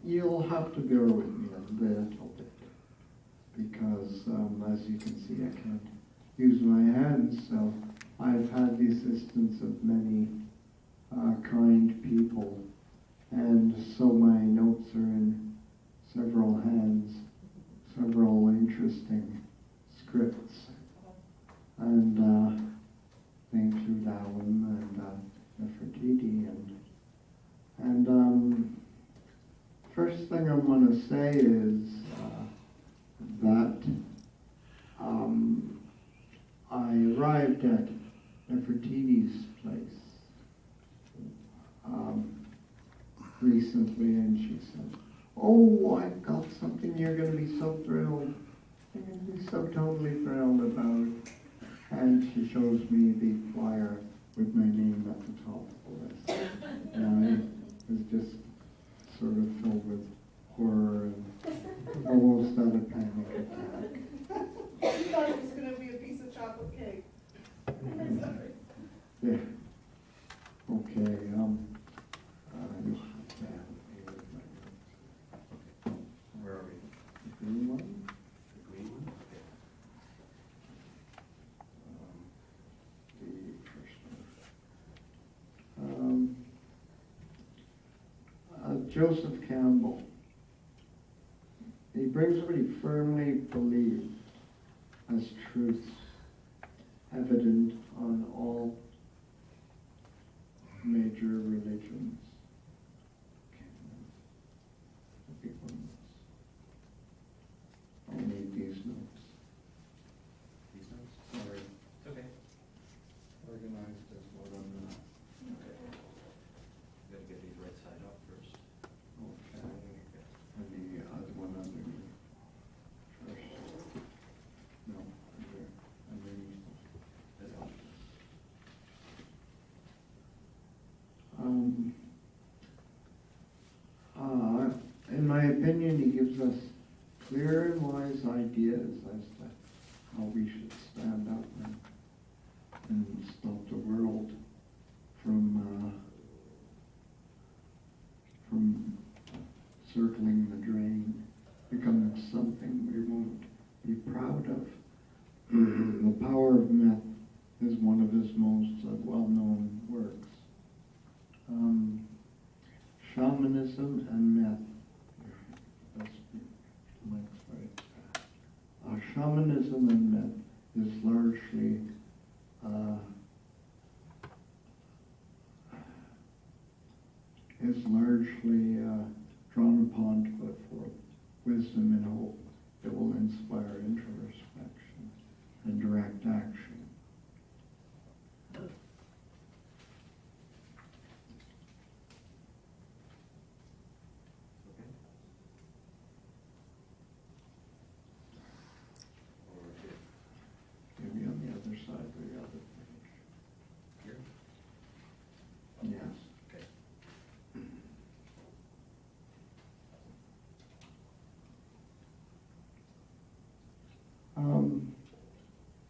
You'll have to bear with me a little bit, because as you can see, I can't use my hands, so I've had the assistance of many kind people, and so my notes are in several hands, several interesting scripts, and they include Alan and Nefertiti, and first thing I want to say is that I arrived at Nefertiti's place recently, and she said, "Oh, I've got something you're going to be so thrilled. You're going to be so totally thrilled about." And she shows me the flyer with my name at the top of the list. And I was just sort of filled with horror and almost had a panic attack. You thought it was going to be a piece of chocolate cake. Sorry. Yeah. Okay. You'll have to have me with my notes. Where are we? The green one? The green one? Okay. The first one. Joseph Campbell. He brings what he firmly believes as truths evident on all major religions. The big ones. I'll need these notes. These notes? Sorry. It's okay. Organized as what I'm not. Okay. Gotta get these right side up first. Okay. And the other one underneath. First. No, underneath. This one. In my opinion, he gives us clear and wise ideas as to how we should stand up and stop the world from circling the drain, becoming something we won't be proud of. The Power of Myth is one of his most well-known works. Shamanism and myth. Shamanism and myth is largely drawn upon to put forth wisdom and hope that will inspire introspection and direct action. Okay. Over here. Maybe on the other side of the other page. Here? Yes. Okay.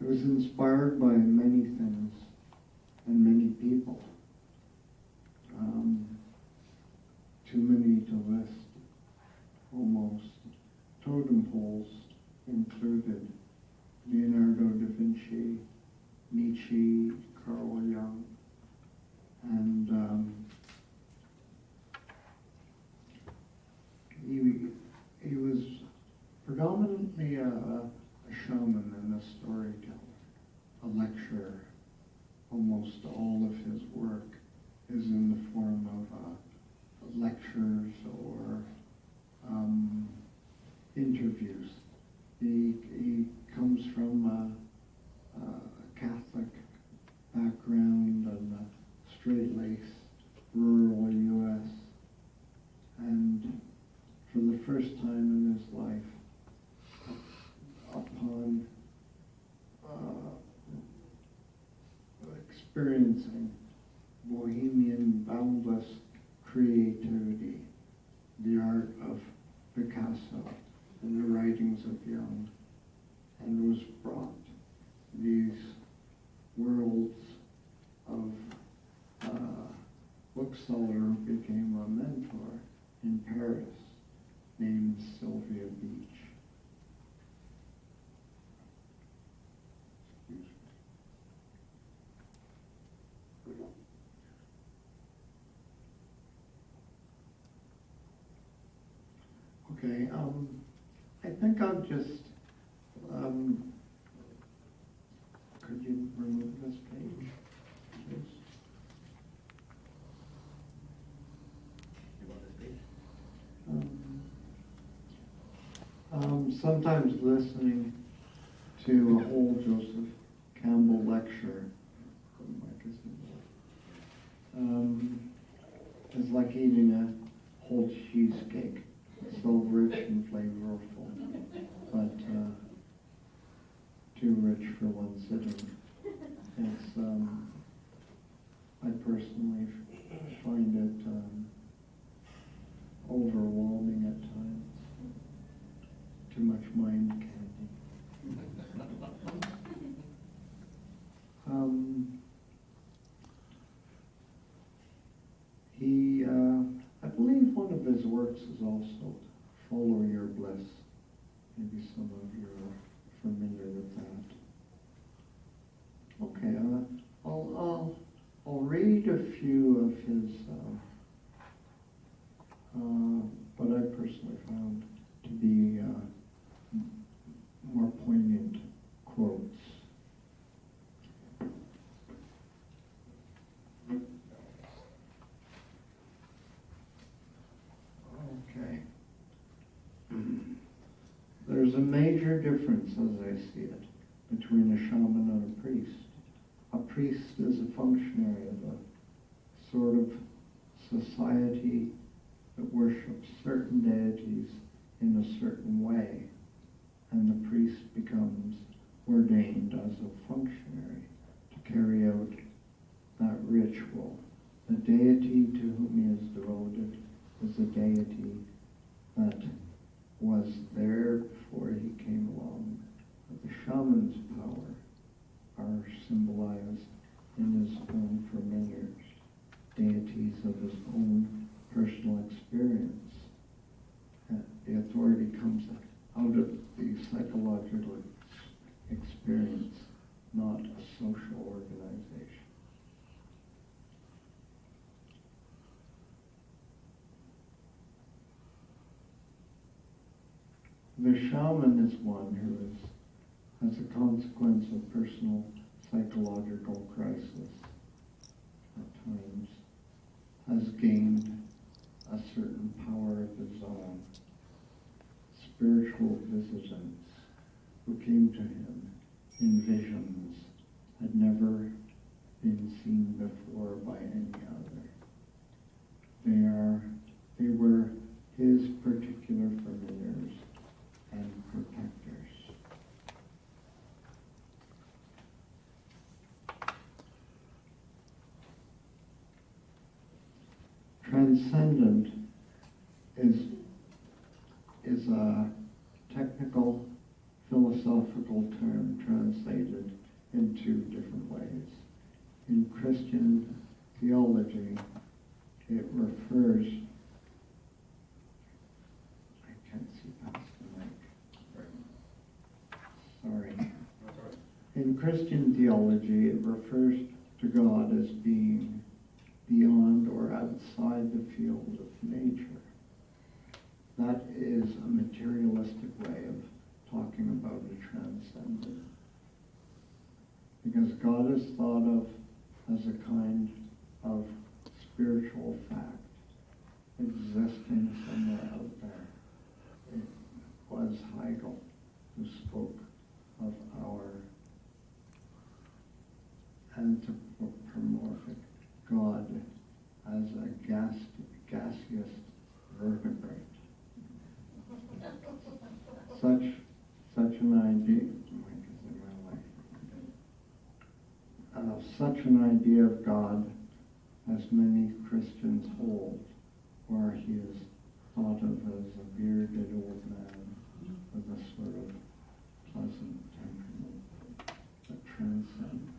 It was inspired by many things and many people. Too many to list, almost. Totem poles included Leonardo da Vinci, Nietzsche, Carl Jung, and he was predominantly a shaman and a storyteller, a lecturer. Almost all of his work is in the form of lectures or interviews. He comes from a Catholic background and a straight-laced rural U.S. And for the first time in his life, upon experiencing bohemian, boundless creativity, the art of Picasso and the writings of Jung, and was brought these worlds of bookseller who became a mentor in Paris named Sylvia Beach. Okay, I think I'll just, could you remove this page, please? You want this page? Sometimes listening to a whole Joseph Campbell lecture is like eating a whole cheesecake. It's so rich and flavorful, but too rich for one sitting. It's I personally find it overwhelming at times. Too much mind candy. I believe one of his works is also Follow Your Bliss. Maybe some of you are familiar with that. Okay, I'll read a few of his what I personally found to be more poignant quotes. Okay. There's a major difference, as I see it, between a shaman and a priest. A priest is a functionary of a sort of society that worships certain deities in a certain way, and the priest becomes ordained as a functionary to carry out that ritual. The deity to whom he is devoted is a deity that was there before he came along. But the shaman's power are symbolized in his own familiars, deities of his own personal experience. The authority comes out of the psychological experience, not a social organization. The shaman is one who is, as a consequence of personal psychological crisis, at times, has gained a certain power of his own. Spiritual visitants who came to him in visions had never been seen before by any other. They were his particular familiars and protectors. Transcendent is a technical philosophical term translated in two different ways. In Christian theology, it refers, I can't see past the mic. Sorry. In Christian theology, it refers to God as being beyond or outside the field of nature. That is a materialistic way of talking about the transcendent. Because God is thought of as a kind of spiritual fact existing somewhere out there. It was Hegel who spoke of our anthropomorphic God as a gaseous vertebrate. Such an idea, such an idea of God as many Christians hold, where he is thought of as a bearded old man with a sort of pleasant temperament that transcends.